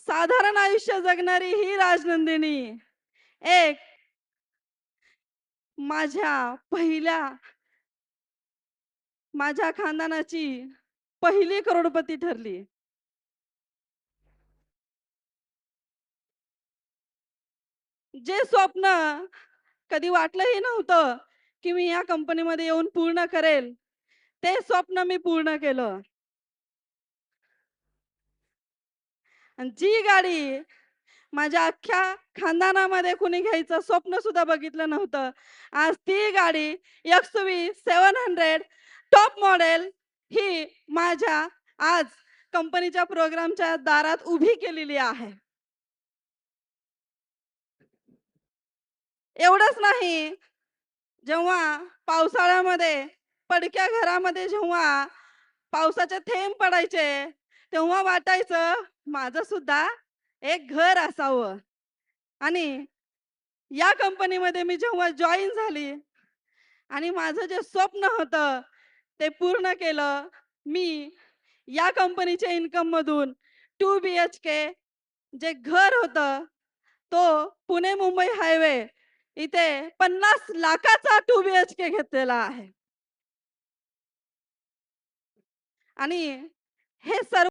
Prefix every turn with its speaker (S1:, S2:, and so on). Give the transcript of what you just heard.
S1: साधारण आयुष्य जगणारी ही राजनंदिनी एक माझ्या पहिल्या माझ्या खानदानाची पहिली करोडपती ठरली. जे स्वप्न कधी वाटलंही नव्हतं, की मी या कंपनीमध्ये येऊन पूर्ण करेल, ते स्वप्न मी पूर्ण केलं. आणि जी गाडी माझ्या अख्ख्या खानदानामध्ये कुणी घ्यायचं स्वप्न सुद्धा बघितलं नव्हतं. आज ती गाडी एक्स-यू-व्ही 700 टॉप मॉडेल ही माझ्या आज कंपनीच्या प्रोग्रामच्या दारात उभी केलेली आहे. एवढंच नाही, जेव्हा पावसाळ्यामध्ये पडक्या घरामध्ये जेव्हा पावसाचे थेंब पडायचे, तेव्हा वाटायचं माझं सुद्धा एक घर असावं. आणि या कंपनीमध्ये मी जेव्हा जॉइन झाली आणि माझं जे स्वप्न होतं ते पूर्ण केलं. मी या कंपनीच्या इन्कममधून 2 बीएचके जे घर होतं, तो पुणे-मुंबई हायवे इथे 50 लाखाचा 2 बीएचके घेतलेला आहे. आणि हे सर्व